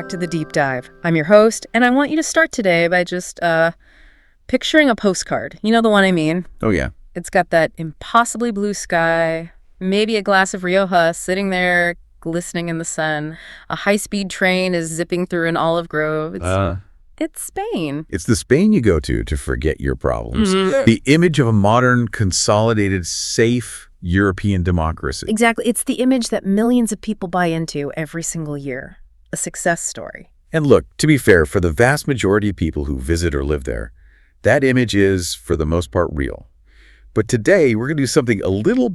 back to The Deep Dive. I'm your host, and I want you to start today by just picturing a postcard. You know the one I mean? Oh, yeah. It's got that impossibly blue sky, maybe a glass of Rioja sitting there glistening in the sun. A high-speed train is zipping through an olive grove. It's Spain. It's the Spain you go to forget your problems. Mm-hmm. The image of a modern, consolidated, safe European democracy. Exactly. It's the image that millions of people buy into every single year. A success story. And look, to be fair, for the vast majority of people who visit or live there, that image is, for the most part, real. But today, we're going to do something a little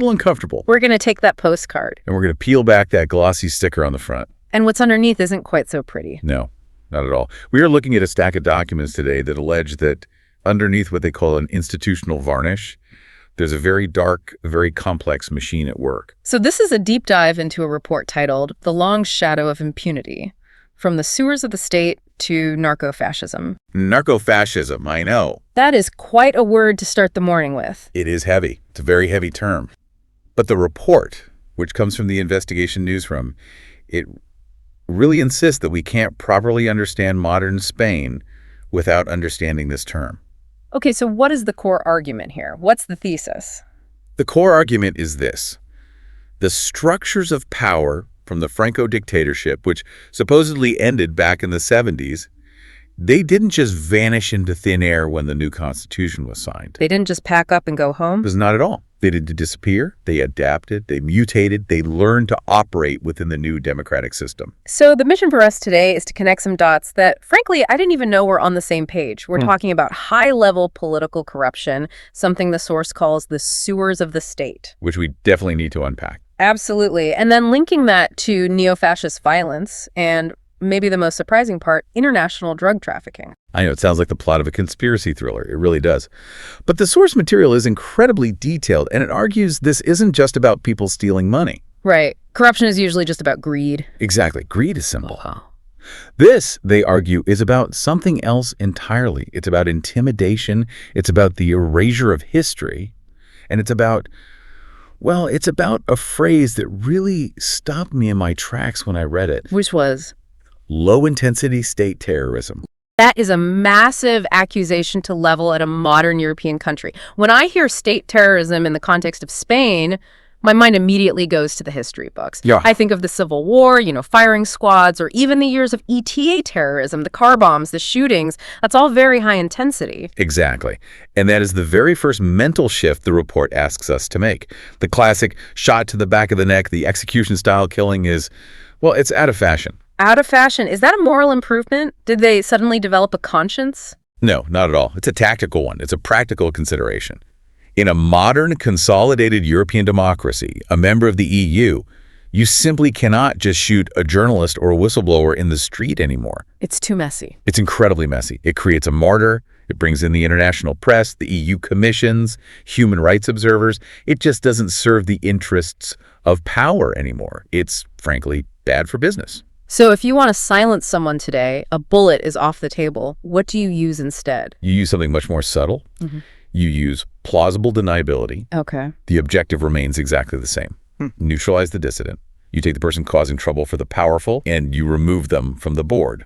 uncomfortable. We're going to take that postcard. And we're going to peel back that glossy sticker on the front. And what's underneath isn't quite so pretty. No, not at all. We are looking at a stack of documents today that allege that underneath what they call an institutional varnish, there's a very dark, very complex machine at work. So this is a deep dive into a report titled The Long Shadow of Impunity, From the Sewers of the State to Narco-Fascism. Narco-fascism, I know. That is quite a word to start the morning with. It is heavy. It's a very heavy term. But the report, which comes from the investigation newsroom, it really insists that we can't properly understand modern Spain without understanding this term. Okay, so what is the core argument here? What's the thesis? The core argument is this. The structures of power from the Franco dictatorship, which supposedly ended back in the 70s, they didn't just vanish into thin air when the new constitution was signed. They didn't just pack up and go home? It was not at all. They didn't disappear. They adapted. They mutated. They learned to operate within the new democratic system. So the mission for us today is to connect some dots that, frankly, I didn't even know were on the same page. We're talking about high-level political corruption, something the source calls the sewers of the state. Which we definitely need to unpack. Absolutely. And then linking that to neo-fascist violence and, maybe the most surprising part, international drug trafficking. I know, it sounds like the plot of a conspiracy thriller. It really does. But the source material is incredibly detailed, and it argues this isn't just about people stealing money. Right. Corruption is usually just about greed. Exactly. Greed is simple. Wow. This, they argue, is about something else entirely. It's about intimidation. It's about the erasure of history. And it's about a phrase that really stopped me in my tracks when I read it. Which was? Low-intensity state terrorism. That is a massive accusation to level at a modern European country. When I hear state terrorism in the context of Spain, my mind immediately goes to the history books. Yeah. I think of the Civil War, firing squads, or even the years of ETA terrorism, the car bombs, the shootings. That's all very high intensity. Exactly. And that is the very first mental shift the report asks us to make. The classic shot to the back of the neck, the execution-style killing is, it's out of fashion. Out of fashion. Is that a moral improvement? Did they suddenly develop a conscience? No, not at all. It's a tactical one. It's a practical consideration. In a modern, consolidated European democracy, a member of the EU, you simply cannot just shoot a journalist or a whistleblower in the street anymore. It's too messy. It's incredibly messy. It creates a martyr. It brings in the international press, the EU commissions, human rights observers. It just doesn't serve the interests of power anymore. It's, frankly, bad for business. So if you want to silence someone today, a bullet is off the table. What do you use instead? You use something much more subtle. Mm-hmm. You use plausible deniability. Okay. The objective remains exactly the same. Neutralize the dissident. You take the person causing trouble for the powerful, and you remove them from the board.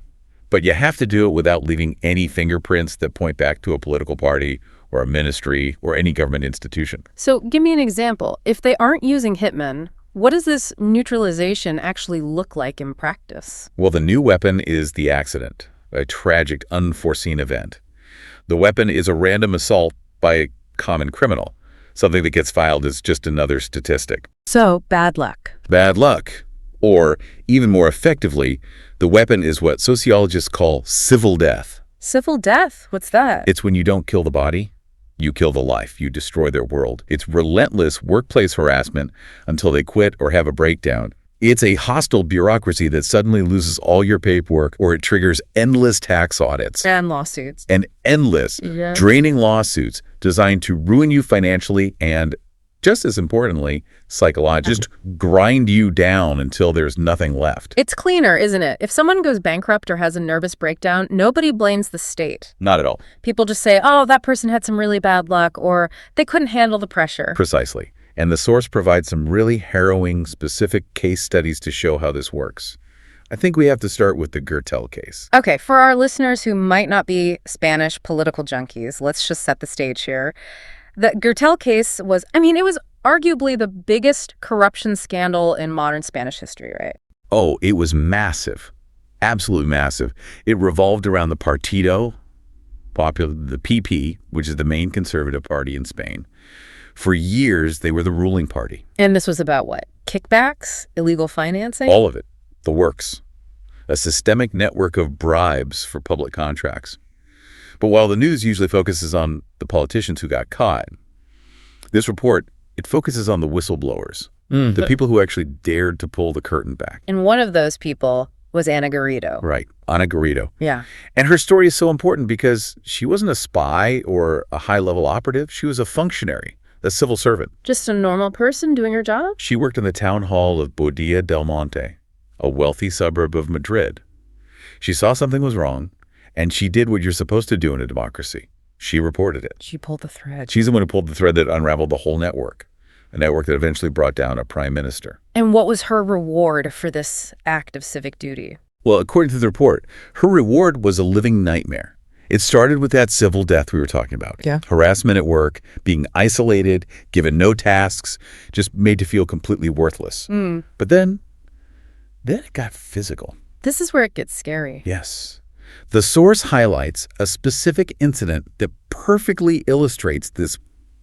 But you have to do it without leaving any fingerprints that point back to a political party or a ministry or any government institution. So give me an example. If they aren't using hitmen, what does this neutralization actually look like in practice? Well, the new weapon is the accident, a tragic, unforeseen event. The weapon is a random assault by a common criminal, something that gets filed as just another statistic. So, bad luck. Bad luck. Or, even more effectively, the weapon is what sociologists call civil death. Civil death? What's that? It's when you don't kill the body. You kill the life. You destroy their world. It's relentless workplace harassment until they quit or have a breakdown. It's a hostile bureaucracy that suddenly loses all your paperwork, or it triggers endless tax audits. And lawsuits. And endless, draining lawsuits designed to ruin you financially and, just as importantly, psychologically, just grind you down until there's nothing left. It's cleaner, isn't it? If someone goes bankrupt or has a nervous breakdown, nobody blames the state. Not at all. People just say, oh, that person had some really bad luck, or they couldn't handle the pressure. Precisely. And the source provides some really harrowing, specific case studies to show how this works. I think we have to start with the Gürtel case. Okay, for our listeners who might not be Spanish political junkies, let's just set the stage here. The Gürtel case was, it was arguably the biggest corruption scandal in modern Spanish history, right? Oh, it was massive. Absolutely massive. It revolved around the Partido Popular, the PP, which is the main conservative party in Spain. For years, they were the ruling party. And this was about what? Kickbacks? Illegal financing? All of it. The works. A systemic network of bribes for public contracts. But while the news usually focuses on the politicians who got caught, this report, it focuses on the whistleblowers, the people who actually dared to pull the curtain back. And one of those people was Ana Garrido. Right, Ana Garrido. Yeah. And her story is so important because she wasn't a spy or a high-level operative. She was a functionary, a civil servant. Just a normal person doing her job? She worked in the town hall of Boadilla del Monte, a wealthy suburb of Madrid. She saw something was wrong, and she did what you're supposed to do in a democracy. She reported it. She pulled the thread. She's the one who pulled the thread that unraveled the whole network, a network that eventually brought down a prime minister. And what was her reward for this act of civic duty? Well, according to the report, her reward was a living nightmare. It started with that civil death we were talking about. Yeah. Harassment at work, being isolated, given no tasks, just made to feel completely worthless. But then it got physical. This is where it gets scary. Yes. The source highlights a specific incident that perfectly illustrates this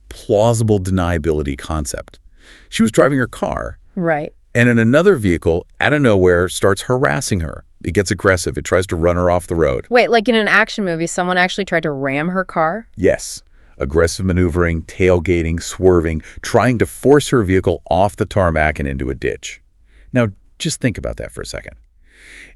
plausible deniability concept. She was driving her car. Right. And in another vehicle, out of nowhere, starts harassing her. It gets aggressive. It tries to run her off the road. Wait, like in an action movie, someone actually tried to ram her car? Yes. Aggressive maneuvering, tailgating, swerving, trying to force her vehicle off the tarmac and into a ditch. Now, just think about that for a second.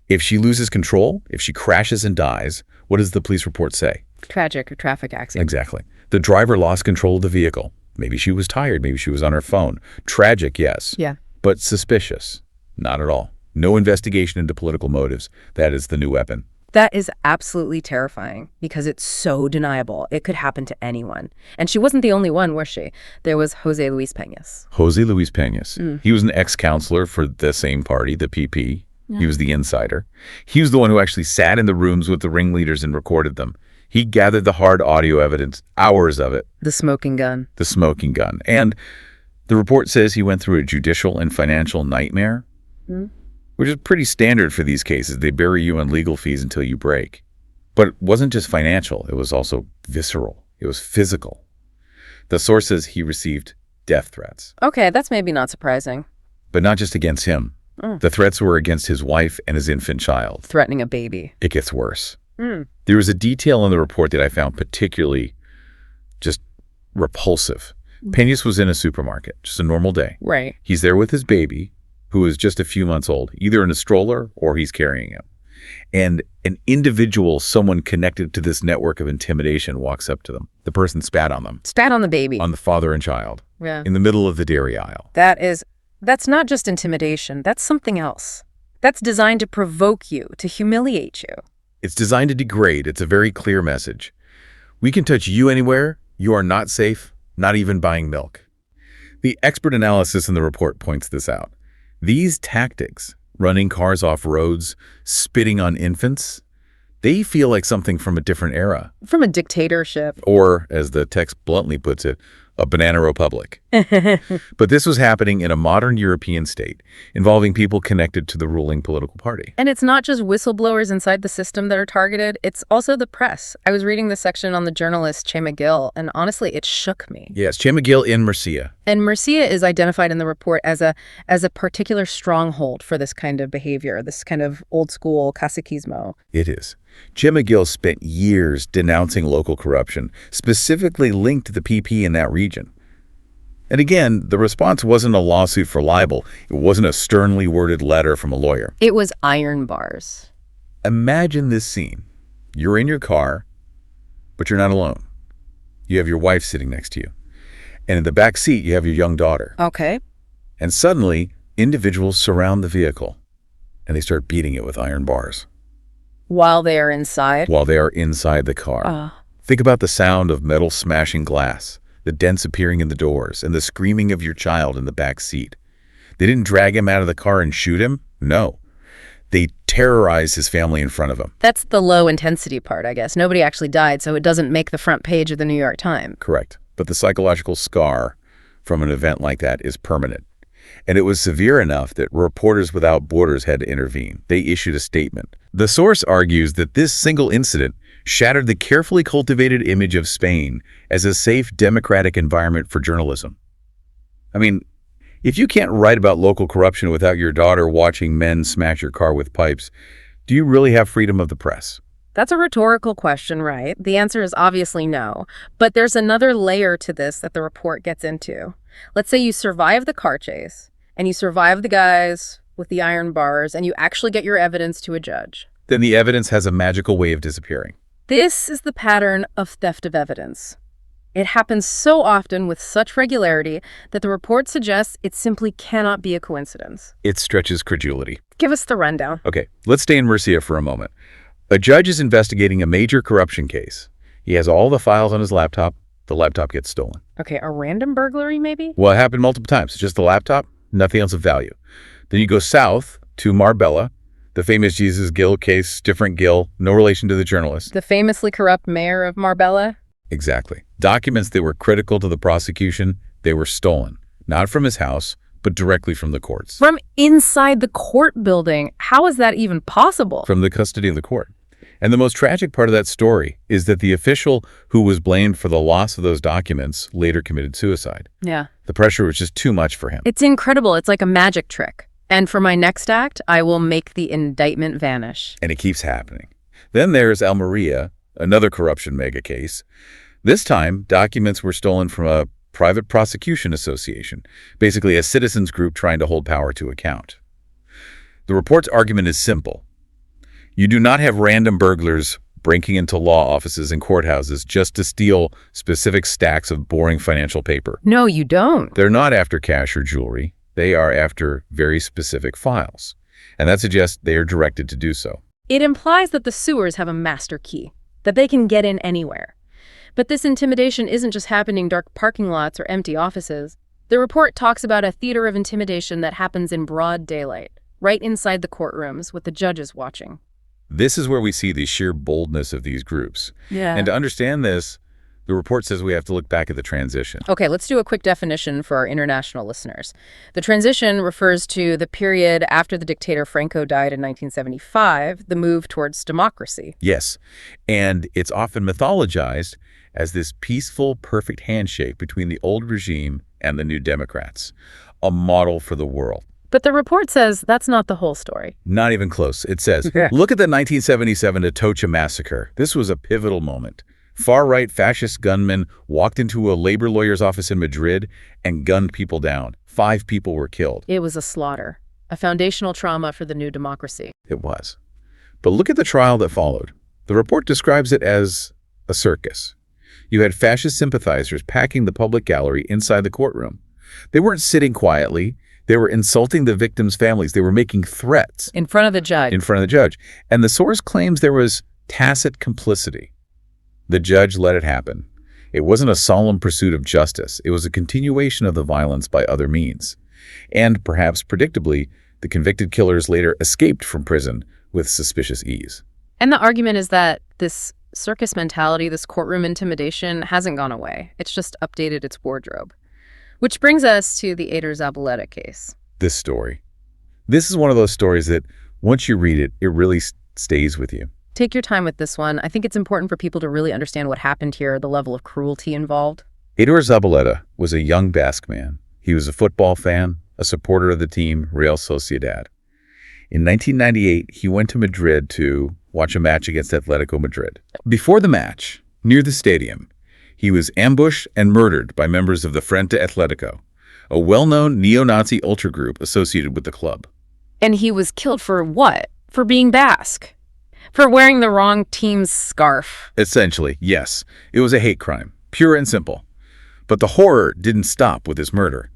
If she loses control, if she crashes and dies, what does the police report say? Tragic or traffic accident. Exactly. The driver lost control of the vehicle. Maybe she was tired. Maybe she was on her phone. Tragic, yes. Yeah. But suspicious. Not at all. No investigation into political motives. That is the new weapon. That is absolutely terrifying because it's so deniable. It could happen to anyone. And she wasn't the only one, was she? There was Jose Luis Peñas. Jose Luis Peñas. He was an ex-counselor for the same party, the PP. Yeah. He was the insider. He was the one who actually sat in the rooms with the ringleaders and recorded them. He gathered the hard audio evidence, hours of it. The smoking gun. The smoking gun. And the report says he went through a judicial and financial nightmare, which is pretty standard for these cases. They bury you in legal fees until you break. But it wasn't just financial. It was also visceral. It was physical. The source says he received death threats. Okay, that's maybe not surprising. But not just against him. The threats were against his wife and his infant child. Threatening a baby. It gets worse. There was a detail in the report that I found particularly just repulsive. Peñas was in a supermarket, just a normal day. Right. He's there with his baby, who is just a few months old, either in a stroller or he's carrying him. And an individual, someone connected to this network of intimidation, walks up to them. The person spat on them. Spat on the baby. On the father and child. Yeah. In the middle of the dairy aisle. That's not just intimidation. That's something else. That's designed to provoke you, to humiliate you. It's designed to degrade. It's a very clear message. We can touch you anywhere. You are not safe, not even buying milk. The expert analysis in the report points this out. These tactics, running cars off roads, spitting on infants, they feel like something from a different era. From a dictatorship. Or, as the text bluntly puts it, a banana republic. But this was happening in a modern European state, involving people connected to the ruling political party. And it's not just whistleblowers inside the system that are targeted, it's also the press. I was reading the section on the journalist Che McGill, and honestly, it shook me. Yes, Che McGill in Murcia. And Murcia is identified in the report as a particular stronghold for this kind of behavior, this kind of old-school caciquismo. It is. Che McGill spent years denouncing local corruption, specifically linked to the PP in that region. And again, the response wasn't a lawsuit for libel. It wasn't a sternly worded letter from a lawyer. It was iron bars. Imagine this scene. You're in your car, but you're not alone. You have your wife sitting next to you. And in the back seat, you have your young daughter. Okay. And suddenly, individuals surround the vehicle, and they start beating it with iron bars. While they are inside? While they are inside the car. Think about the sound of metal smashing glass, the dents appearing in the doors, and the screaming of your child in the back seat. They didn't drag him out of the car and shoot him. No. They terrorized his family in front of him. That's the low-intensity part, I guess. Nobody actually died, so it doesn't make the front page of the New York Times. Correct. But the psychological scar from an event like that is permanent. And it was severe enough that Reporters Without Borders had to intervene. They issued a statement. The source argues that this single incident shattered the carefully cultivated image of Spain as a safe, democratic environment for journalism. I mean, if you can't write about local corruption without your daughter watching men smash your car with pipes, do you really have freedom of the press? That's a rhetorical question, right? The answer is obviously no. But there's another layer to this that the report gets into. Let's say you survive the car chase, and you survive the guys with the iron bars, and you actually get your evidence to a judge. Then the evidence has a magical way of disappearing. This is the pattern of theft of evidence. It happens so often with such regularity that the report suggests it simply cannot be a coincidence. It stretches credulity. Give us the rundown. Okay, let's stay in Murcia for a moment. A judge is investigating a major corruption case. He has all the files on his laptop. The laptop gets stolen. Okay, a random burglary maybe? Well, it happened multiple times. Just the laptop, nothing else of value. Then you go south to Marbella, the famous Jesus Gil case, different Gil, no relation to the journalist. The famously corrupt mayor of Marbella? Exactly. Documents that were critical to the prosecution, they were stolen. Not from his house, but directly from the courts. From inside the court building? How is that even possible? From the custody of the court. And the most tragic part of that story is that the official who was blamed for the loss of those documents later committed suicide. Yeah. The pressure was just too much for him. It's incredible. It's like a magic trick. And for my next act, I will make the indictment vanish. And it keeps happening. Then there's Almeria, another corruption mega case. This time, documents were stolen from a private prosecution association, basically a citizens group trying to hold power to account. The report's argument is simple. You do not have random burglars breaking into law offices and courthouses just to steal specific stacks of boring financial paper. No, you don't. They're not after cash or jewelry. They are after very specific files. And that suggests they are directed to do so. It implies that the sewers have a master key, that they can get in anywhere. But this intimidation isn't just happening in dark parking lots or empty offices. The report talks about a theater of intimidation that happens in broad daylight, right inside the courtrooms with the judges watching. This is where we see the sheer boldness of these groups. Yeah. And to understand this, the report says we have to look back at the transition. Okay, let's do a quick definition for our international listeners. The transition refers to the period after the dictator Franco died in 1975, the move towards democracy. Yes, and it's often mythologized as this peaceful, perfect handshake between the old regime and the new Democrats, a model for the world. But the report says that's not the whole story. Not even close. It says, look at the 1977 Atocha massacre. This was a pivotal moment. Far-right fascist gunmen walked into a labor lawyer's office in Madrid and gunned people down. 5 people were killed. It was a slaughter, a foundational trauma for the new democracy. It was. But look at the trial that followed. The report describes it as a circus. You had fascist sympathizers packing the public gallery inside the courtroom. They weren't sitting quietly. They were insulting the victims' families. They were making threats. In front of the judge. In front of the judge. And the source claims there was tacit complicity. The judge let it happen. It wasn't a solemn pursuit of justice. It was a continuation of the violence by other means. And perhaps predictably, the convicted killers later escaped from prison with suspicious ease. And the argument is that this circus mentality, this courtroom intimidation, hasn't gone away. It's just updated its wardrobe. Which brings us to the Ader Zabaleta case. This story. This is one of those stories that once you read it, it really stays with you. Take your time with this one. I think it's important for people to really understand what happened here, the level of cruelty involved. Ader Zabaleta was a young Basque man. He was a football fan, a supporter of the team Real Sociedad. In 1998, he went to Madrid to watch a match against Atletico Madrid. Before the match, near the stadium, he was ambushed and murdered by members of the Frente Atletico, a well-known neo-Nazi ultra group associated with the club. And he was killed for what? For being Basque? For wearing the wrong team's scarf? Essentially, yes. It was a hate crime, pure and simple. But the horror didn't stop with his murder.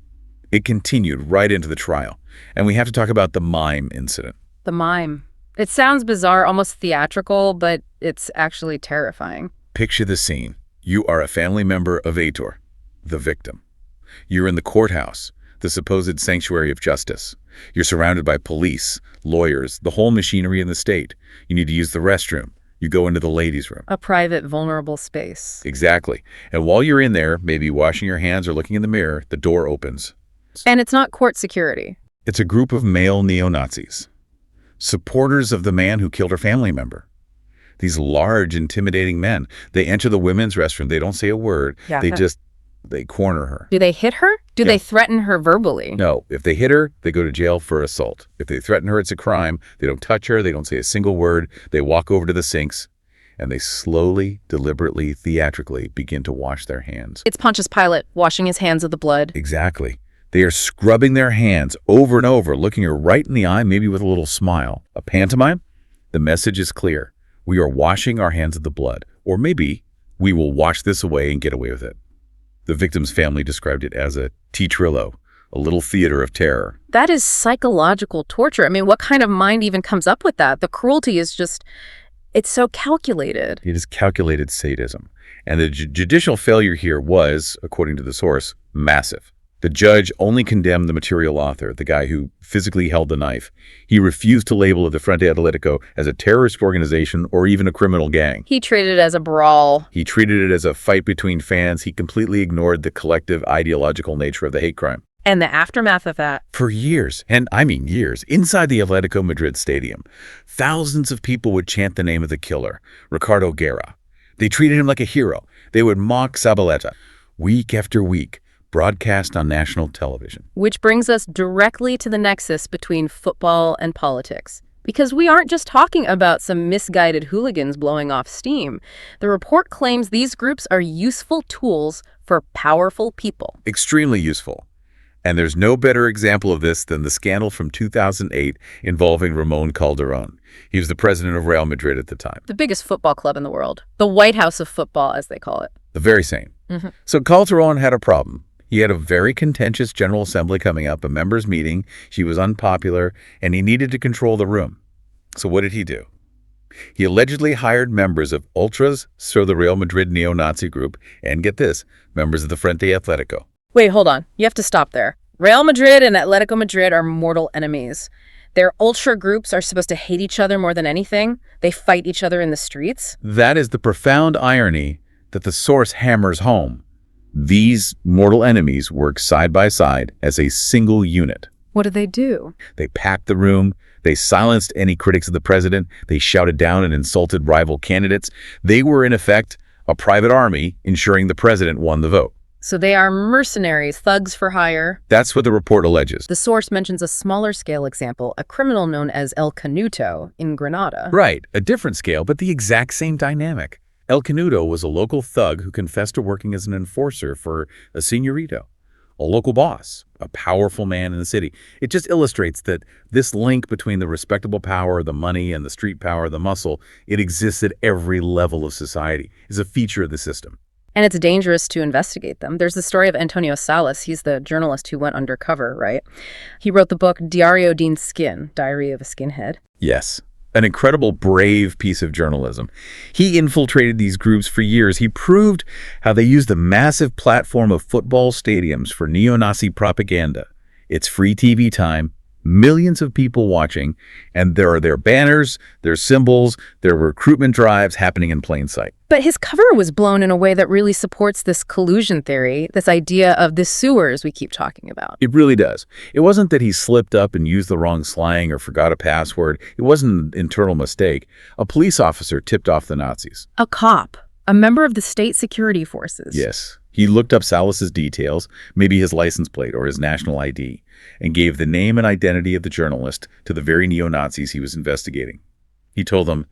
It continued right into the trial. And we have to talk about the mime incident. The mime. It sounds bizarre, almost theatrical, but it's actually terrifying. Picture the scene. You are a family member of Ader, the victim. You're in the courthouse. the supposed sanctuary of justice. You're surrounded by police, lawyers, the whole machinery in the state. You need to use the restroom. You go into the ladies' room. A private, vulnerable space. Exactly. And while you're in there, maybe washing your hands or looking in the mirror, the door opens. And it's not court security. It's a group of male neo-Nazis, supporters of the man who killed her family member. These large, intimidating men. They enter the women's restroom. They don't say a word. Yeah. They corner her. Do they hit her? Do they threaten her verbally? No. If they hit her, they go to jail for assault. If they threaten her, it's a crime. They don't touch her. They don't say a single word. They walk over to the sinks, and they slowly, deliberately, theatrically begin to wash their hands. It's Pontius Pilate washing his hands of the blood. Exactly. They are scrubbing their hands over and over, looking her right in the eye, maybe with a little smile. A pantomime? The message is clear. We are washing our hands of the blood. Or maybe we will wash this away and get away with it. The victim's family described it as a teatrillo, a little theater of terror. That is psychological torture. I mean, what kind of mind even comes up with that? The cruelty is just, it's so calculated. It is calculated sadism. And the judicial failure here was, according to the source, massive. The judge only condemned the material author, the guy who physically held the knife. He refused to label the Frente Atletico as a terrorist organization or even a criminal gang. He treated it as a brawl. He treated it as a fight between fans. He completely ignored the collective ideological nature of the hate crime. And the aftermath of that. For years, and I mean years, inside the Atletico Madrid stadium, thousands of people would chant the name of the killer, Ricardo Guerra. They treated him like a hero. They would mock Zabaleta week after week, broadcast on national television. Which brings us directly to the nexus between football and politics. Because we aren't just talking about some misguided hooligans blowing off steam. The report claims these groups are useful tools for powerful people. Extremely useful. And there's no better example of this than the scandal from 2008 involving Ramon Calderón. He was the president of Real Madrid at the time. The biggest football club in the world. The White House of football, as they call it. The very same. So Calderón had a problem. He had a very contentious General Assembly coming up, a members' meeting. She was unpopular, and he needed to control the room. So what did he do? He allegedly hired members of Ultras, so the Real Madrid neo-Nazi group, and get this, members of the Frente Atletico. Wait, hold on. You have to stop there. Real Madrid and Atletico Madrid are mortal enemies. Their ultra groups are supposed to hate each other more than anything. They fight each other in the streets. That is the profound irony that the source hammers home. These mortal enemies work side by side as a single unit. What did they do? They packed the room. They silenced any critics of the president. They shouted down and insulted rival candidates. They were, in effect, a private army ensuring the president won the vote. So they are mercenaries, thugs for hire. That's what the report alleges. The source mentions a smaller scale example, a criminal known as El Canuto in Granada. Right, a different scale, but the exact same dynamic. El Canuto was a local thug who confessed to working as an enforcer for a señorito, a local boss, a powerful man in the city. It just illustrates that this link between the respectable power, the money, and the street power, the muscle, it exists at every level of society, is a feature of the system. And it's dangerous to investigate them. There's the story of Antonio Salas. He's the journalist who went undercover, right? He wrote the book Diario de un Skin, Diary of a Skinhead. Yes. An incredible, brave piece of journalism. He infiltrated these groups for years. He proved how they used the massive platform of football stadiums for neo-Nazi propaganda. It's free TV time, millions of people watching, and there are their banners, their symbols, their recruitment drives happening in plain sight. But his cover was blown in a way that really supports this collusion theory, this idea of the sewers we keep talking about. It really does. It wasn't that he slipped up and used the wrong slang or forgot a password. It wasn't an internal mistake. A police officer tipped off the Nazis. A cop, a member of the state security forces. Yes. He looked up Salas's details, maybe his license plate or his national ID, and gave the name and identity of the journalist to the very neo-Nazis he was investigating. He told them,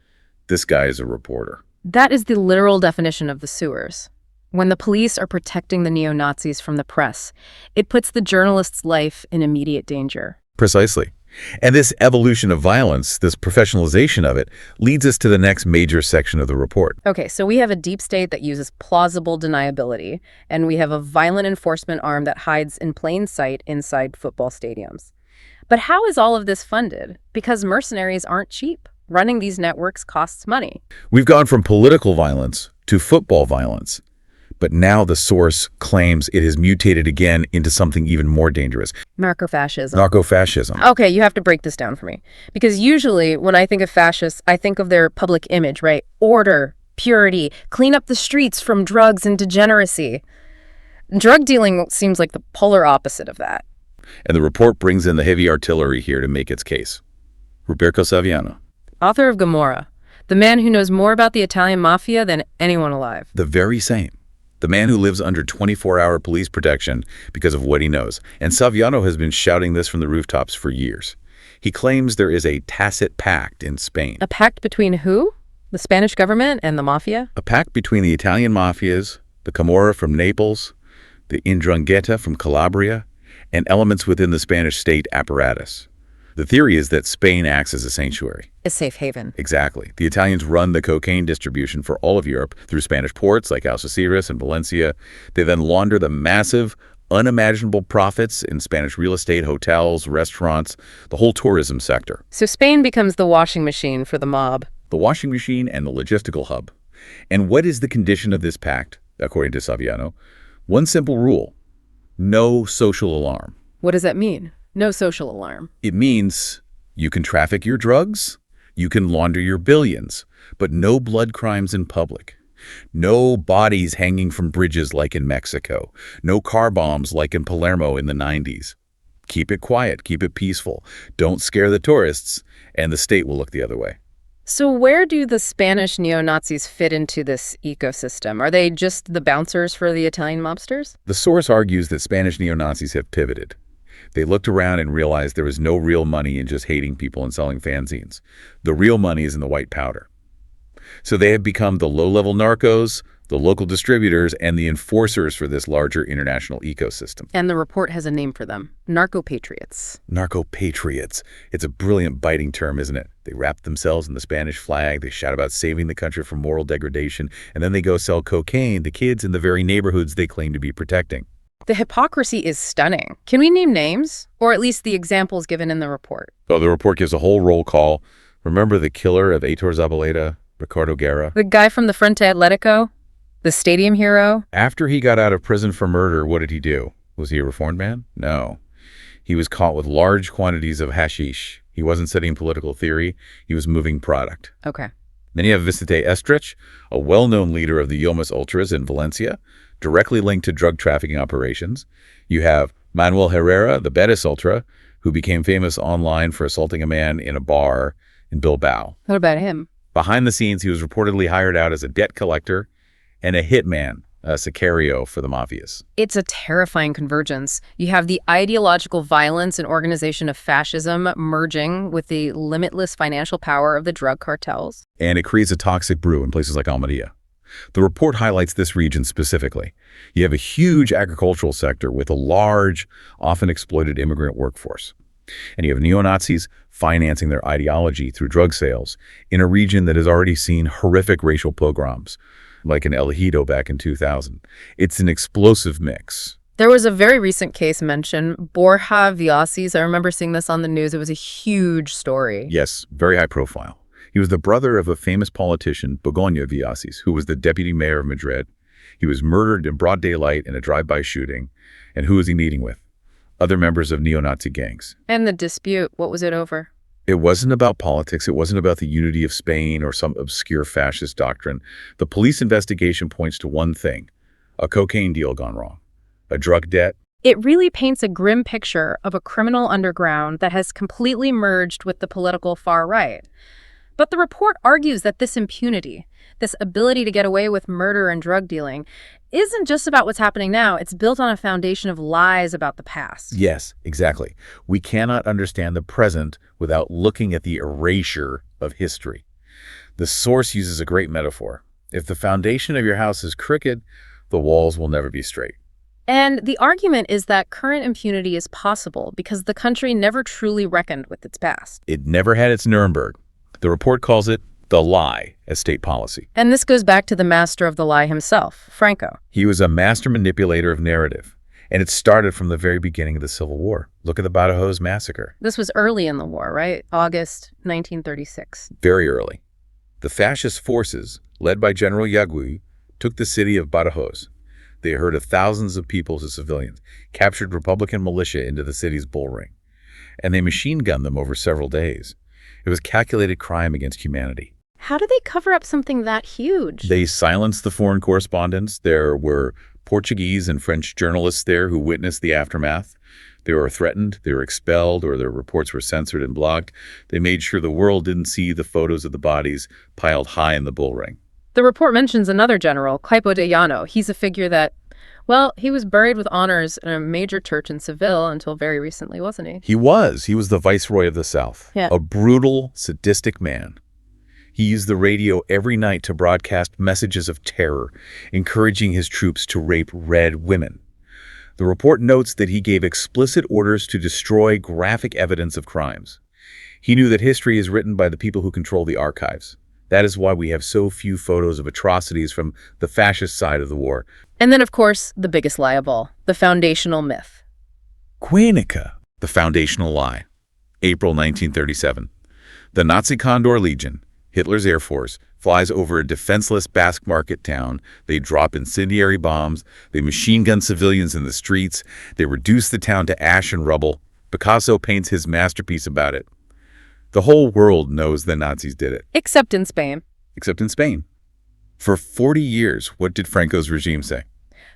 "This guy is a reporter." That is the literal definition of the sewers. When the police are protecting the neo-Nazis from the press, it puts the journalist's life in immediate danger. Precisely. And this evolution of violence, this professionalization of it, leads us to the next major section of the report. Okay, so we have a deep state that uses plausible deniability, and we have a violent enforcement arm that hides in plain sight inside football stadiums. But how is all of this funded? Because mercenaries aren't cheap. Running these networks costs money. We've gone from political violence to football violence. But now the source claims it has mutated again into something even more dangerous. Narco-fascism. Narco-fascism. Okay, you have to break this down for me. Because usually when I think of fascists, I think of their public image, right? Order, purity, clean up the streets from drugs and degeneracy. Drug dealing seems like the polar opposite of that. And the report brings in the heavy artillery here to make its case. Roberto Saviano. Author of Gomorrah, the man who knows more about the Italian mafia than anyone alive. The very same. The man who lives under 24-hour police protection because of what he knows. And Saviano has been shouting this from the rooftops for years. He claims there is a tacit pact in Spain. A pact between who? The Spanish government and the mafia? A pact between the Italian mafias, the Camorra from Naples, the Ndrangheta from Calabria, and elements within the Spanish state apparatus. The theory is that Spain acts as a sanctuary. A safe haven. Exactly. The Italians run the cocaine distribution for all of Europe through Spanish ports like Algeciras and Valencia. They then launder the massive, unimaginable profits in Spanish real estate, hotels, restaurants, the whole tourism sector. So Spain becomes the washing machine for the mob. The washing machine and the logistical hub. And what is the condition of this pact, according to Saviano? One simple rule: no social alarm. What does that mean? No social alarm. It means you can traffic your drugs, you can launder your billions, but no blood crimes in public. No bodies hanging from bridges like in Mexico. No car bombs like in Palermo in the 90s. Keep it quiet, keep it peaceful. Don't scare the tourists, and the state will look the other way. So where do the Spanish neo-Nazis fit into this ecosystem? Are they just the bouncers for the Italian mobsters? The source argues that Spanish neo-Nazis have pivoted. They looked around and realized there was no real money in just hating people and selling fanzines. The real money is in the white powder. So they have become the low-level narcos, the local distributors, and the enforcers for this larger international ecosystem. And the report has a name for them: narco-patriots. Narco-patriots. It's a brilliant, biting term, isn't it? They wrap themselves in the Spanish flag, they shout about saving the country from moral degradation, and then they go sell cocaine to kids in the very neighborhoods they claim to be protecting. The hypocrisy is stunning. Can we name names? Or at least the examples given in the report? Oh, the report gives a whole roll call. Remember the killer of Aitor Zabaleta, Ricardo Guerra? The guy from the Frente Atletico? The stadium hero? After he got out of prison for murder, what did he do? Was he a reformed man? No. He was caught with large quantities of hashish. He wasn't studying political theory. He was moving product. Okay. Then you have Vicente Estrich, a well-known leader of the Yomas Ultras in Valencia, directly linked to drug trafficking operations. You have Manuel Herrera, the Betis Ultra, who became famous online for assaulting a man in a bar in Bilbao. What about him? Behind the scenes, he was reportedly hired out as a debt collector and a hitman, a sicario for the mafias. It's a terrifying convergence. You have the ideological violence and organization of fascism merging with the limitless financial power of the drug cartels. And it creates a toxic brew in places like Almeria. The report highlights this region specifically. You have a huge agricultural sector with a large, often exploited immigrant workforce. And you have neo-Nazis financing their ideology through drug sales in a region that has already seen horrific racial pogroms, like in El Ejido back in 2000. It's an explosive mix. There was a very recent case mentioned, Borja Villasis. I remember seeing this on the news. It was a huge story. Yes, very high profile. He was the brother of a famous politician, Begoña Villasis, who was the deputy mayor of Madrid. He was murdered in broad daylight in a drive-by shooting. And who was he meeting with? Other members of neo-Nazi gangs. And the dispute, what was it over? It wasn't about politics. It wasn't about the unity of Spain or some obscure fascist doctrine. The police investigation points to one thing: a cocaine deal gone wrong, a drug debt. It really paints a grim picture of a criminal underground that has completely merged with the political far right. But the report argues that this impunity, this ability to get away with murder and drug dealing, isn't just about what's happening now. It's built on a foundation of lies about the past. Yes, exactly. We cannot understand the present without looking at the erasure of history. The source uses a great metaphor. If the foundation of your house is crooked, the walls will never be straight. And the argument is that current impunity is possible because the country never truly reckoned with its past. It never had its Nuremberg. The report calls it the lie as state policy. And this goes back to the master of the lie himself, Franco. He was a master manipulator of narrative, and it started from the very beginning of the Civil War. Look at the Badajoz massacre. This was early in the war, right? August 1936. Very early. The fascist forces, led by General Yagüi, took the city of Badajoz. They herded thousands of people as civilians, captured Republican militia into the city's bull ring, and they machine-gunned them over several days. It was calculated crime against humanity. How did they cover up something that huge? They silenced the foreign correspondents. There were Portuguese and French journalists there who witnessed the aftermath. They were threatened, they were expelled, or their reports were censored and blocked. They made sure the world didn't see the photos of the bodies piled high in the bull ring. The report mentions another general, Caipo de Llano. He's a figure that, well, he was buried with honors in a major church in Seville until very recently, wasn't he? He was. He was the viceroy of the South. Yeah. A brutal, sadistic man. He used the radio every night to broadcast messages of terror, encouraging his troops to rape red women. The report notes that he gave explicit orders to destroy graphic evidence of crimes. He knew that history is written by the people who control the archives. That is why we have so few photos of atrocities from the fascist side of the war. And then, of course, the biggest lie of all, the foundational myth. Guernica, the foundational lie. April 1937. The Nazi Condor Legion, Hitler's Air Force, flies over a defenseless Basque market town. They drop incendiary bombs. They machine gun civilians in the streets. They reduce the town to ash and rubble. Picasso paints his masterpiece about it. The whole world knows the Nazis did it. Except in Spain. Except in Spain. For 40 years, what did Franco's regime say?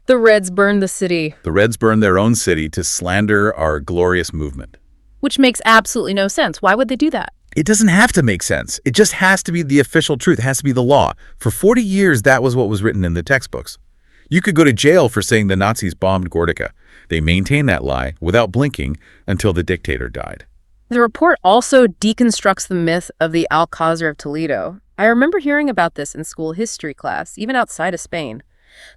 The Reds burned the city. The Reds burned their own city to slander our glorious movement. Which makes absolutely no sense. Why would they do that? It doesn't have to make sense. It just has to be the official truth. It has to be the law. For 40 years, that was what was written in the textbooks. You could go to jail for saying the Nazis bombed Guernica. They maintained that lie without blinking until the dictator died. The report also deconstructs the myth of the Alcázar of Toledo. I remember hearing about this in school history class, even outside of Spain.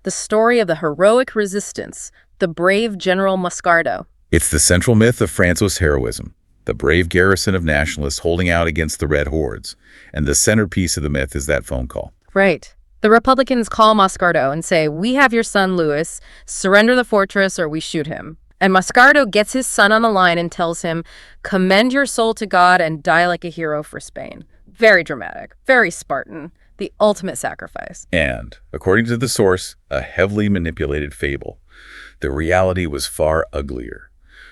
The story of the heroic resistance, the brave General Moscardo. It's the central myth of Franco's heroism, the brave garrison of nationalists holding out against the Red Hordes. And the centerpiece of the myth is that phone call. Right. The Republicans call Moscardo and say, "We have your son, Louis. Surrender the fortress or we shoot him." And Moscardo gets his son on the line and tells him, "Commend your soul to God and die like a hero for Spain." Very dramatic, very Spartan, the ultimate sacrifice. And, according to the source, a heavily manipulated fable. The reality was far uglier.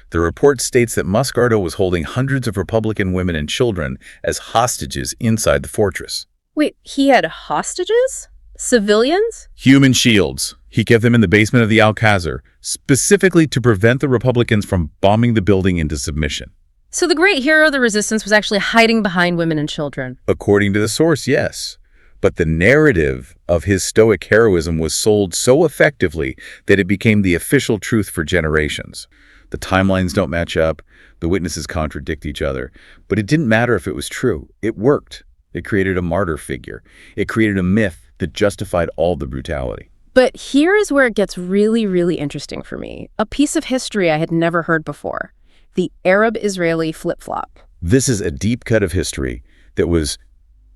The report states that Moscardo was holding hundreds of Republican women and children as hostages inside the fortress. Wait, he had hostages? Civilians? Human shields. He kept them in the basement of the Alcázar, specifically to prevent the Republicans from bombing the building into submission. So the great hero of the resistance was actually hiding behind women and children. According to the source, yes. But the narrative of his stoic heroism was sold so effectively that it became the official truth for generations. The timelines don't match up, the witnesses contradict each other, but it didn't matter if it was true. It worked. It created a martyr figure. It created a myth that justified all the brutality. But here is where it gets really, really interesting for me. A piece of history I had never heard before. The Arab-Israeli flip-flop. This is a deep cut of history that was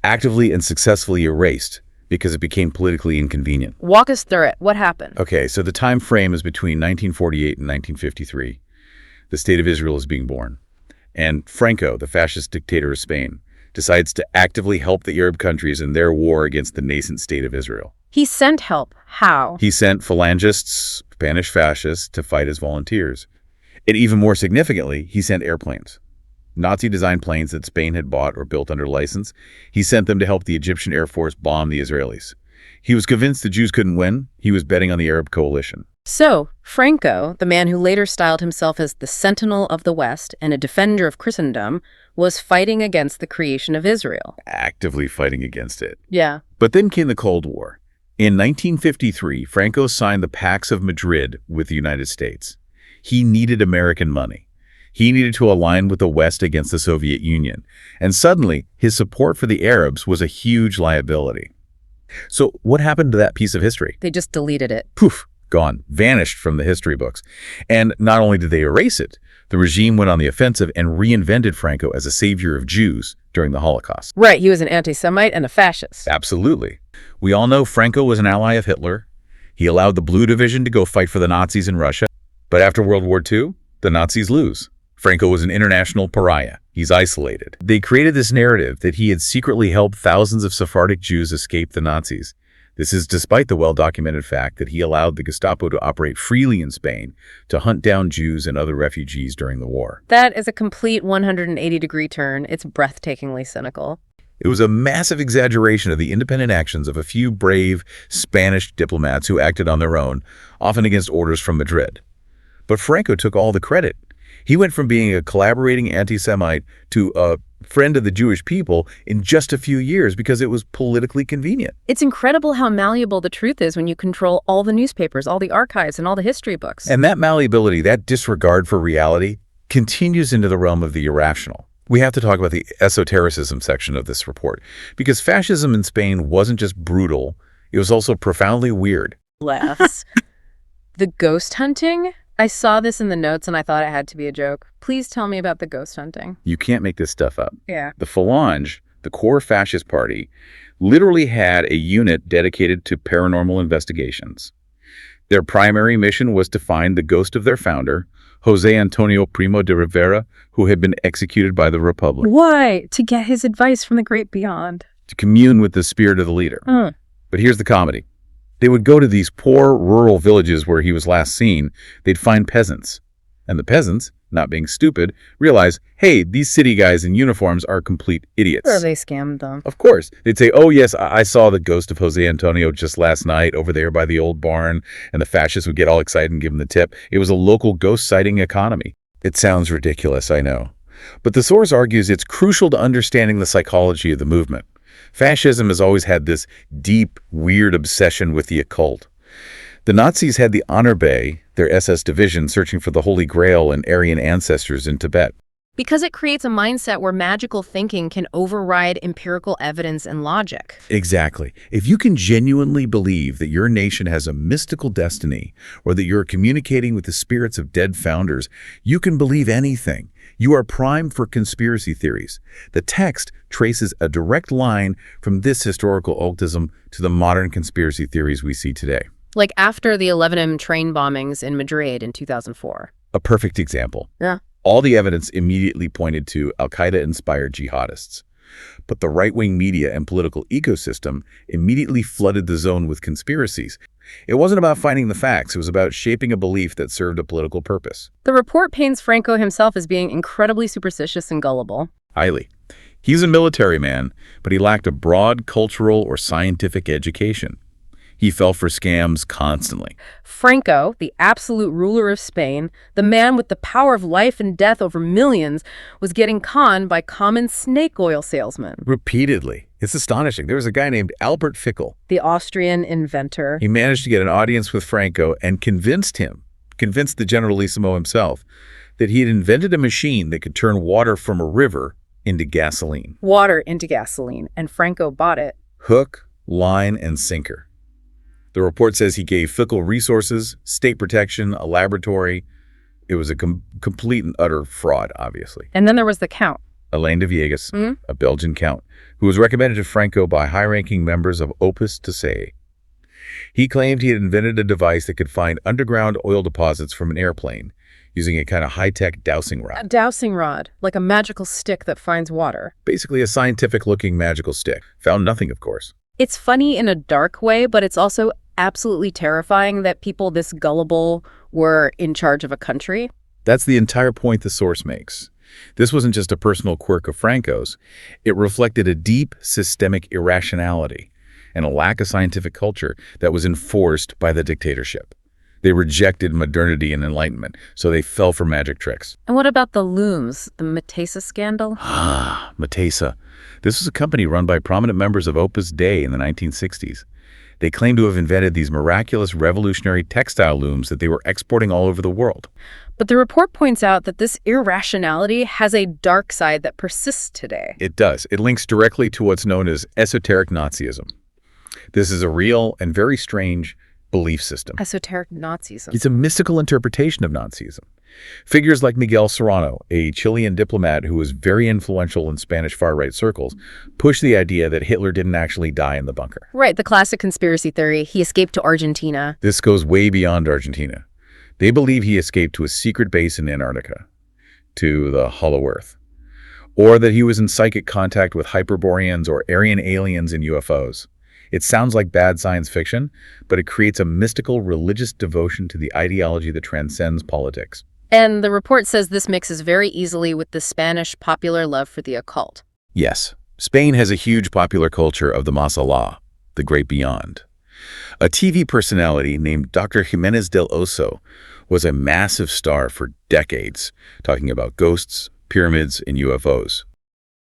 actively and successfully erased because it became politically inconvenient. Walk us through it. What happened? Okay, so the time frame is between 1948 and 1953. The state of Israel is being born. And Franco, the fascist dictator of Spain, decides to actively help the Arab countries in their war against the nascent state of Israel. He sent help. How? He sent phalangists, Spanish fascists, to fight as volunteers. And even more significantly, he sent airplanes. Nazi-designed planes that Spain had bought or built under license. He sent them to help the Egyptian Air Force bomb the Israelis. He was convinced the Jews couldn't win. He was betting on the Arab coalition. So, Franco, the man who later styled himself as the Sentinel of the West and a defender of Christendom, was fighting against the creation of Israel. Actively fighting against it. Yeah. But then came the Cold War. In 1953, Franco signed the Pax of Madrid with the United States. He needed American money. He needed to align with the West against the Soviet Union. And suddenly, his support for the Arabs was a huge liability. So what happened to that piece of history? They just deleted it. Poof, gone, vanished from the history books. And not only did they erase it, the regime went on the offensive and reinvented Franco as a savior of Jews during the Holocaust. Right, he was an anti-Semite and a fascist. Absolutely. We all know Franco was an ally of Hitler. He allowed the Blue Division to go fight for the Nazis in Russia. But after World War II, the Nazis lose. Franco was an international pariah. He's isolated. They created this narrative that he had secretly helped thousands of Sephardic Jews escape the Nazis. This is despite the well-documented fact that he allowed the Gestapo to operate freely in Spain to hunt down Jews and other refugees during the war. That is a complete 180-degree turn. It's breathtakingly cynical. It was a massive exaggeration of the independent actions of a few brave Spanish diplomats who acted on their own, often against orders from Madrid. But Franco took all the credit. He went from being a collaborating anti-Semite to a friend of the Jewish people in just a few years because it was politically convenient. It's incredible how malleable the truth is when you control all the newspapers, all the archives, and all the history books. And that malleability, that disregard for reality, continues into the realm of the irrational. We have to talk about the esotericism section of this report, because fascism in Spain wasn't just brutal, it was also profoundly weird. Laughs. The ghost hunting? I saw this in the notes and I thought it had to be a joke. Please tell me about the ghost hunting. You can't make this stuff up. Yeah. The Falange, the core fascist party, literally had a unit dedicated to paranormal investigations. Their primary mission was to find the ghost of their founder, José Antonio Primo de Rivera, who had been executed by the Republic. Why? To get his advice from the great beyond. To commune with the spirit of the leader. But here's the comedy. They would go to these poor rural villages where he was last seen. They'd find peasants. And the peasants, not being stupid, realize, hey, these city guys in uniforms are complete idiots. Or they scammed them. Of course. They'd say, oh, yes, I saw the ghost of José Antonio just last night over there by the old barn. And the fascists would get all excited and give them the tip. It was a local ghost sighting economy. It sounds ridiculous, I know. But the source argues it's crucial to understanding the psychology of the movement. Fascism has always had this deep, weird obsession with the occult. The Nazis had the Honor Bay, their SS division, searching for the Holy Grail and Aryan ancestors in Tibet. Because it creates a mindset where magical thinking can override empirical evidence and logic. Exactly. If you can genuinely believe that your nation has a mystical destiny, or that you're communicating with the spirits of dead founders, you can believe anything. You are primed for conspiracy theories. The text traces a direct line from this historical occultism to the modern conspiracy theories we see today. Like after the 11M train bombings in Madrid in 2004. A perfect example. Yeah. All the evidence immediately pointed to al-Qaeda-inspired jihadists. But the right-wing media and political ecosystem immediately flooded the zone with conspiracies. It wasn't about finding the facts, it was about shaping a belief that served a political purpose. The report paints Franco himself as being incredibly superstitious and gullible. Highly. He's a military man, but he lacked a broad cultural or scientific education. He fell for scams constantly. Franco, the absolute ruler of Spain, the man with the power of life and death over millions, was getting conned by common snake oil salesmen. Repeatedly. It's astonishing. There was a guy named Albert Fickle, the Austrian inventor. He managed to get an audience with Franco and convinced the Generalissimo himself, that he had invented a machine that could turn water from a river into gasoline. Water into gasoline, and Franco bought it. Hook, line, and sinker. The report says he gave Fickle resources, state protection, a laboratory. It was a complete and utter fraud, obviously. And then there was the Count. Alain de Viegas, a Belgian count, who was recommended to Franco by high-ranking members of Opus Dei. He claimed he had invented a device that could find underground oil deposits from an airplane, using a kind of high-tech dowsing rod. A dowsing rod, like a magical stick that finds water. Basically a scientific-looking magical stick. Found nothing, of course. It's funny in a dark way, but it's also absolutely terrifying that people this gullible were in charge of a country. That's the entire point the source makes. This wasn't just a personal quirk of Franco's. It reflected a deep systemic irrationality and a lack of scientific culture that was enforced by the dictatorship. They rejected modernity and enlightenment, so they fell for magic tricks. And what about the looms, the Matesa scandal? Matesa. This was a company run by prominent members of Opus Dei in the 1960s. They claimed to have invented these miraculous revolutionary textile looms that they were exporting all over the world. But the report points out that this irrationality has a dark side that persists today. It does. It links directly to what's known as esoteric Nazism. This is a real and very strange belief system. Esoteric Nazism. It's a mystical interpretation of Nazism. Figures like Miguel Serrano, a Chilean diplomat who was very influential in Spanish far-right circles, pushed the idea that Hitler didn't actually die in the bunker. Right, the classic conspiracy theory. He escaped to Argentina. This goes way beyond Argentina. They believe he escaped to a secret base in Antarctica, to the Hollow Earth, or that he was in psychic contact with Hyperboreans or Aryan aliens in UFOs. It sounds like bad science fiction, but it creates a mystical religious devotion to the ideology that transcends politics. And the report says this mixes very easily with the Spanish popular love for the occult. Yes, Spain has a huge popular culture of the más allá, the great beyond. A TV personality named Dr. Jimenez del Oso was a massive star for decades, talking about ghosts, pyramids, and UFOs.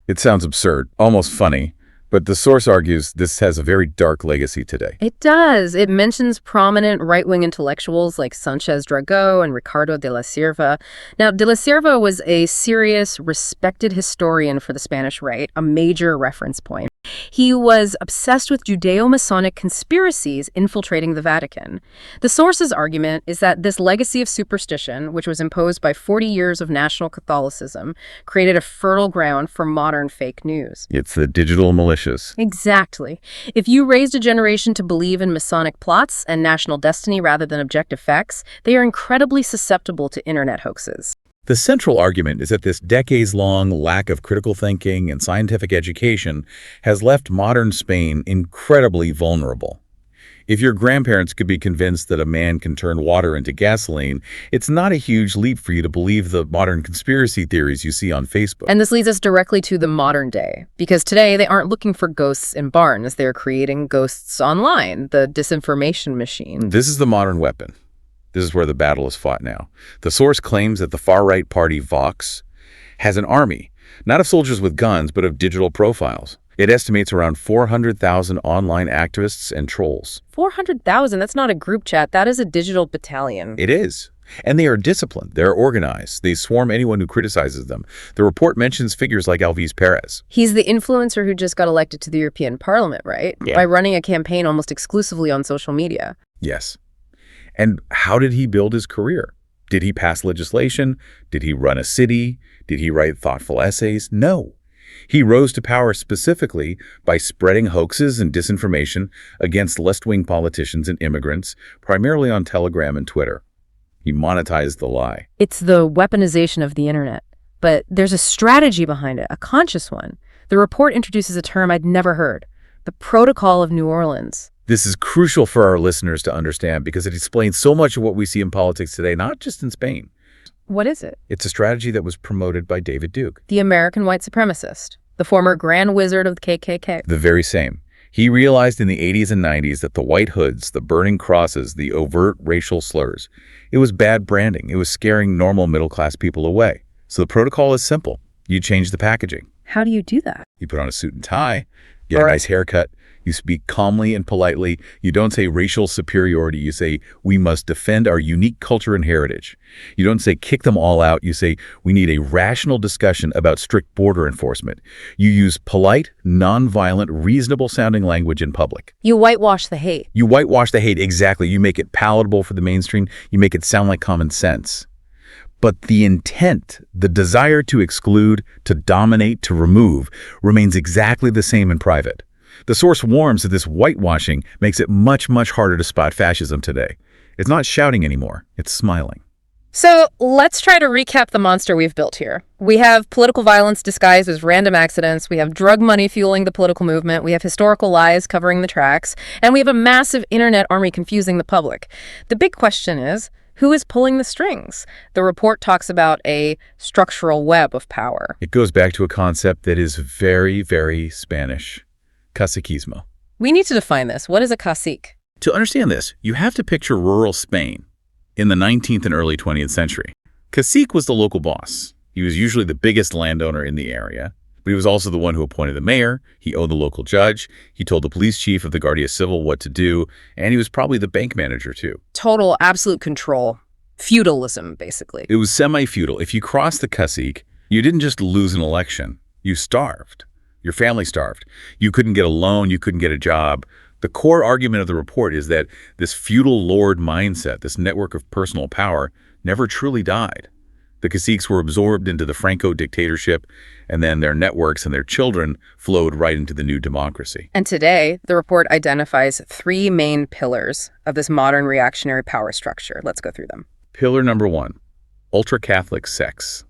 It sounds absurd, almost funny, but the source argues this has a very dark legacy today. It does. It mentions prominent right-wing intellectuals like Sanchez Dragó and Ricardo de la Cierva. Now, de la Cierva was a serious, respected historian for the Spanish right, a major reference point. He was obsessed with Judeo-Masonic conspiracies infiltrating the Vatican. The source's argument is that this legacy of superstition, which was imposed by 40 years of national Catholicism, created a fertile ground for modern fake news. It's the digital militias. Exactly. If you raised a generation to believe in Masonic plots and national destiny rather than objective facts, they are incredibly susceptible to internet hoaxes. The central argument is that this decades-long lack of critical thinking and scientific education has left modern Spain incredibly vulnerable. If your grandparents could be convinced that a man can turn water into gasoline, it's not a huge leap for you to believe the modern conspiracy theories you see on Facebook. And this leads us directly to the modern day, because today they aren't looking for ghosts in barns, they're creating ghosts online, the disinformation machine. This is the modern weapon. This is where the battle is fought now. The source claims that the far-right party Vox has an army, not of soldiers with guns, but of digital profiles. It estimates around 400,000 online activists and trolls. 400,000? That's not a group chat. That is a digital battalion. It is. And they are disciplined. They're organized. They swarm anyone who criticizes them. The report mentions figures like Alvis Perez. He's the influencer who just got elected to the European Parliament, right? Yeah. By running a campaign almost exclusively on social media. Yes. And how did he build his career? Did he pass legislation? Did he run a city? Did he write thoughtful essays? No. He rose to power specifically by spreading hoaxes and disinformation against left-wing politicians and immigrants, primarily on Telegram and Twitter. He monetized the lie. It's the weaponization of the internet. But there's a strategy behind it, a conscious one. The report introduces a term I'd never heard, the Protocol of New Orleans. This is crucial for our listeners to understand because it explains so much of what we see in politics today, not just in Spain. What is it? It's a strategy that was promoted by David Duke. The American white supremacist, the former Grand Wizard of the KKK. The very same. He realized in the 80s and 90s that the white hoods, the burning crosses, the overt racial slurs, it was bad branding. It was scaring normal middle-class people away. So the protocol is simple. You change the packaging. How do you do that? You put on a suit and tie, get a nice haircut, you speak calmly and politely. You don't say racial superiority. You say, we must defend our unique culture and heritage. You don't say, kick them all out. You say, we need a rational discussion about strict border enforcement. You use polite, nonviolent, reasonable-sounding language in public. You whitewash the hate. You whitewash the hate, exactly. You make it palatable for the mainstream. You make it sound like common sense. But the intent, the desire to exclude, to dominate, to remove, remains exactly the same in private. The source warns that this whitewashing makes it much, much harder to spot fascism today. It's not shouting anymore. It's smiling. So let's try to recap the monster we've built here. We have political violence disguised as random accidents. We have drug money fueling the political movement. We have historical lies covering the tracks. And we have a massive internet army confusing the public. The big question is, who is pulling the strings? The report talks about a structural web of power. It goes back to a concept that is very, very Spanish. Caciquismo. We need to define this. What is a cacique? To understand this, you have to picture rural Spain in the 19th and early 20th century. Cacique was the local boss. He was usually the biggest landowner in the area, but he was also the one who appointed the mayor, he owned the local judge, he told the police chief of the Guardia Civil what to do, and he was probably the bank manager too. Total, absolute control. Feudalism, basically. It was semi-feudal. If you crossed the cacique, you didn't just lose an election, you starved. Your family starved. You couldn't get a loan, you couldn't get a job. The core argument of the report is that this feudal lord mindset, this network of personal power, never truly died. The caciques were absorbed into the Franco dictatorship, and then their networks and their children flowed right into the new democracy. And today, the report identifies 3 main pillars of this modern reactionary power structure. Let's go through them. Pillar number 1, ultra-Catholic sects.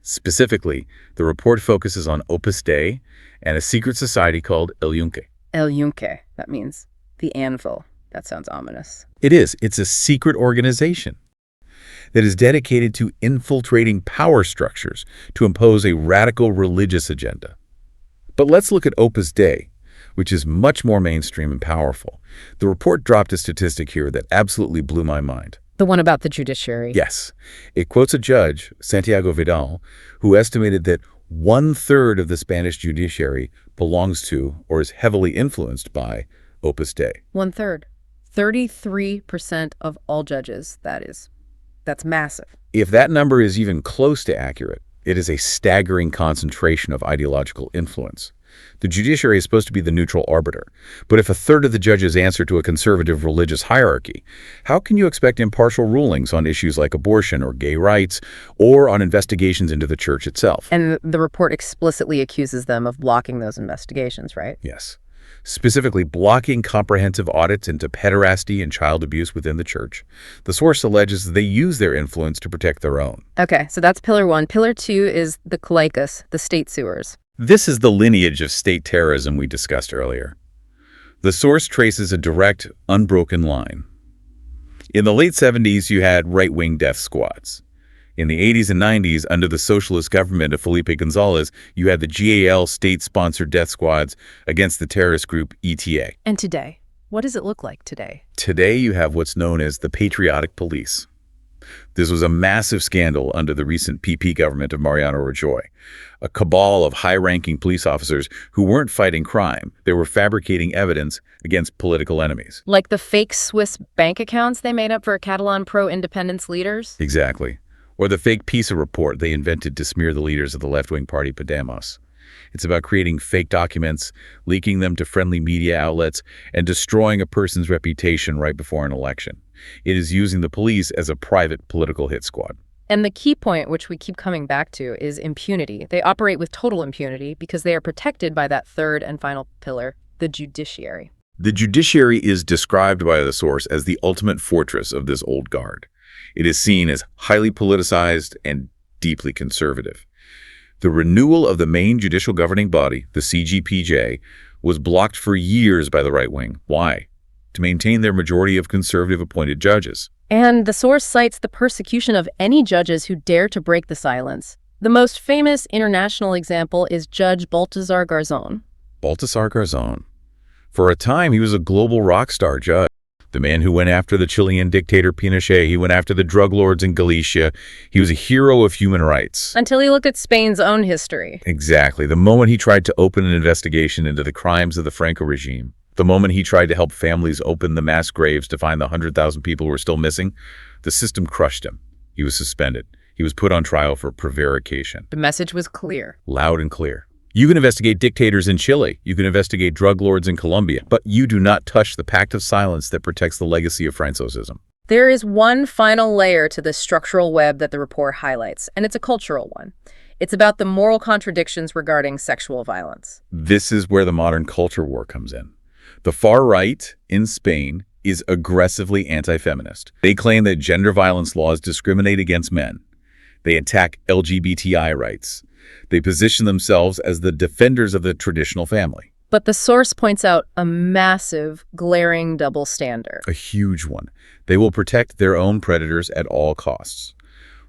Specifically, the report focuses on Opus Dei and a secret society called El Yunque. El Yunque, that means the anvil. That sounds ominous. It is. It's a secret organization that is dedicated to infiltrating power structures to impose a radical religious agenda. But let's look at Opus Dei, which is much more mainstream and powerful. The report dropped a statistic here that absolutely blew my mind. The one about the judiciary? Yes. It quotes a judge, Santiago Vidal, who estimated that 1/3 of the Spanish judiciary belongs to or is heavily influenced by Opus Dei. 1/3. 33% of all judges, that is. That's massive. If that number is even close to accurate, it is a staggering concentration of ideological influence. The judiciary is supposed to be the neutral arbiter, but if 1/3 of the judges answer to a conservative religious hierarchy, how can you expect impartial rulings on issues like abortion or gay rights, or on investigations into the church itself? And the report explicitly accuses them of blocking those investigations, right? Yes. Specifically, blocking comprehensive audits into pederasty and child abuse within the church. The source alleges that they use their influence to protect their own. Okay, so that's pillar one. Pillar two is the cloacas, the state sewers. This is the lineage of state terrorism we discussed earlier. The source traces a direct, unbroken line. In the late 70s, you had right-wing death squads. In the 80s and 90s, under the socialist government of Felipe Gonzalez, you had the GAL state-sponsored death squads against the terrorist group ETA. And today? What does it look like today? Today, you have what's known as the Patriotic Police. This was a massive scandal under the recent PP government of Mariano Rajoy. A cabal of high-ranking police officers who weren't fighting crime. They were fabricating evidence against political enemies. Like the fake Swiss bank accounts they made up for Catalan pro-independence leaders? Exactly. Or the fake PISA report they invented to smear the leaders of the left-wing party Podemos. It's about creating fake documents, leaking them to friendly media outlets, and destroying a person's reputation right before an election. It is using the police as a private political hit squad. And the key point, which we keep coming back to, is impunity. They operate with total impunity because they are protected by that third and final pillar, the judiciary. The judiciary is described by the source as the ultimate fortress of this old guard. It is seen as highly politicized and deeply conservative. The renewal of the main judicial governing body, the CGPJ, was blocked for years by the right wing. Why? To maintain their majority of conservative appointed judges. And the source cites the persecution of any judges who dare to break the silence. The most famous international example is Judge Baltasar Garzón. Baltasar Garzón. For a time, he was a global rock star judge. The man who went after the Chilean dictator Pinochet. He went after the drug lords in Galicia. He was a hero of human rights. Until he looked at Spain's own history. Exactly. The moment he tried to open an investigation into the crimes of the Franco regime. The moment he tried to help families open the mass graves to find the 100,000 people who were still missing, the system crushed him. He was suspended. He was put on trial for prevarication. The message was clear. Loud and clear. You can investigate dictators in Chile. You can investigate drug lords in Colombia. But you do not touch the pact of silence that protects the legacy of Francoism. There is one final layer to the structural web that the report highlights, and it's a cultural one. It's about the moral contradictions regarding sexual violence. This is where the modern culture war comes in. The far right in Spain is aggressively anti-feminist. They claim that gender violence laws discriminate against men. They attack LGBTI rights. They position themselves as the defenders of the traditional family. But the source points out a massive, glaring double standard. A huge one. They will protect their own predators at all costs.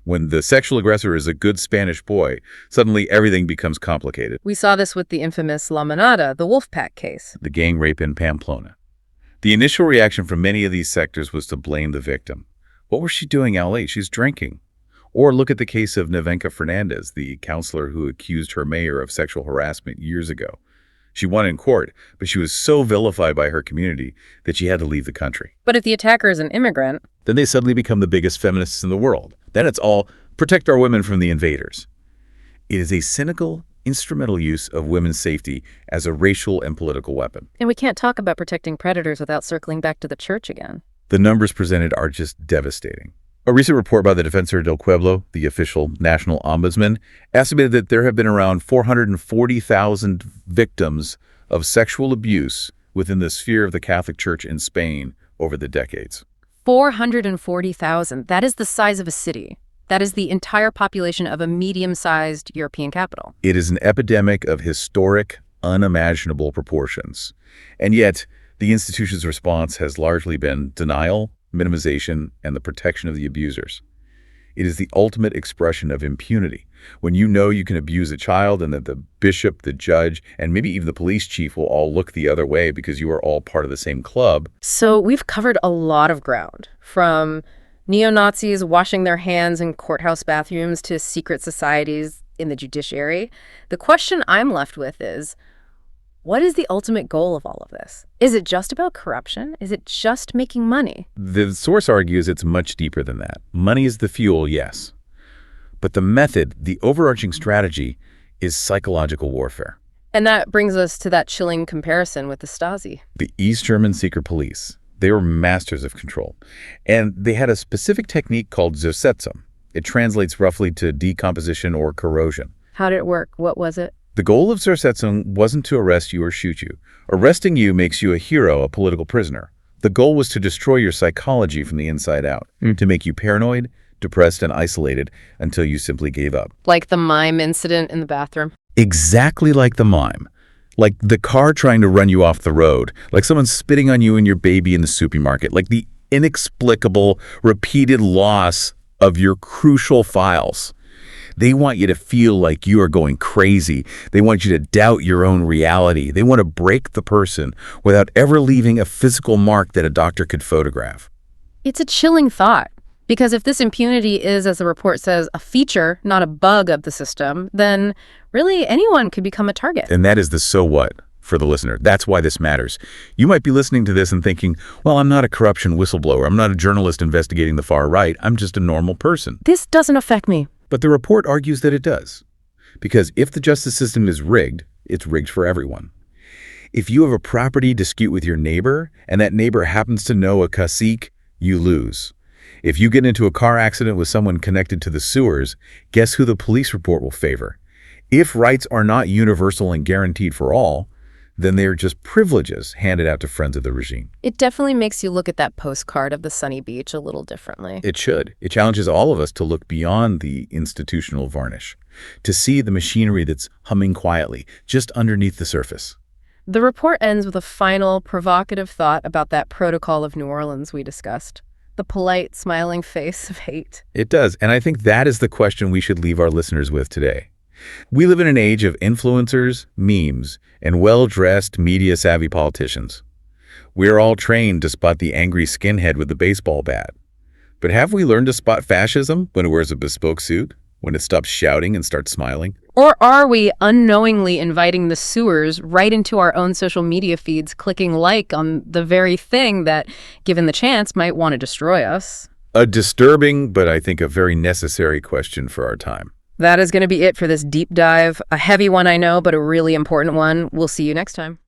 When the sexual aggressor is a good Spanish boy, suddenly everything becomes complicated. We saw this with the infamous La Manada, the Wolfpack case. The gang rape in Pamplona. The initial reaction from many of these sectors was to blame the victim. What was she doing out late? She's drinking. Or look at the case of Nevenka Fernandez, the counselor who accused her mayor of sexual harassment years ago. She won in court, but she was so vilified by her community that she had to leave the country. But if the attacker is an immigrant, then they suddenly become the biggest feminists in the world. Then it's all protect our women from the invaders. It is a cynical, instrumental use of women's safety as a racial and political weapon. And we can't talk about protecting predators without circling back to the church again. The numbers presented are just devastating. A recent report by the Defensor del Pueblo, the official national ombudsman, estimated that there have been around 440,000 victims of sexual abuse within the sphere of the Catholic Church in Spain over the decades. 440,000. That is the size of a city. That is the entire population of a medium-sized European capital. It is an epidemic of historic, unimaginable proportions. And yet, the institution's response has largely been denial, minimization, and the protection of the abusers. It is the ultimate expression of impunity. When you know you can abuse a child and that the bishop, the judge, and maybe even the police chief will all look the other way because you are all part of the same club. So we've covered a lot of ground, from neo-Nazis washing their hands in courthouse bathrooms to secret societies in the judiciary. The question I'm left with is, what is the ultimate goal of all of this? Is it just about corruption? Is it just making money? The source argues it's much deeper than that. Money is the fuel, yes. But the method, the overarching strategy, is psychological warfare. And that brings us to that chilling comparison with the Stasi. The East German secret police, they were masters of control. And they had a specific technique called Zersetzung. It translates roughly to decomposition or corrosion. How did it work? What was it? The goal of Zersetzung wasn't to arrest you or shoot you. Arresting you makes you a hero, a political prisoner. The goal was to destroy your psychology from the inside out, to make you paranoid, depressed, and isolated until you simply gave up. Like the mime incident in the bathroom? Exactly like the mime. Like the car trying to run you off the road. Like someone spitting on you and your baby in the supermarket. Like the inexplicable, repeated loss of your crucial files. They want you to feel like you are going crazy. They want you to doubt your own reality. They want to break the person without ever leaving a physical mark that a doctor could photograph. It's a chilling thought, because if this impunity is, as the report says, a feature, not a bug of the system, then really anyone could become a target. And that is the so what for the listener. That's why this matters. You might be listening to this and thinking, well, I'm not a corruption whistleblower. I'm not a journalist investigating the far right. I'm just a normal person. This doesn't affect me. But the report argues that it does. Because if the justice system is rigged, it's rigged for everyone. If you have a property dispute with your neighbor, and that neighbor happens to know a cacique, you lose. If you get into a car accident with someone connected to the sewers, guess who the police report will favor? If rights are not universal and guaranteed for all, then they are just privileges handed out to friends of the regime. It definitely makes you look at that postcard of the sunny beach a little differently. It should. It challenges all of us to look beyond the institutional varnish, to see the machinery that's humming quietly, just underneath the surface. The report ends with a final, provocative thought about that protocol of New Orleans we discussed. The polite, smiling face of hate. It does, and I think that is the question we should leave our listeners with today. We live in an age of influencers, memes, and well-dressed, media-savvy politicians. We're all trained to spot the angry skinhead with the baseball bat. But have we learned to spot fascism when it wears a bespoke suit? When it stops shouting and starts smiling? Or are we unknowingly inviting the sewers right into our own social media feeds, clicking like on the very thing that, given the chance, might want to destroy us? A disturbing, but I think a very necessary question for our time. That is going to be it for this deep dive. A heavy one, I know, but a really important one. We'll see you next time.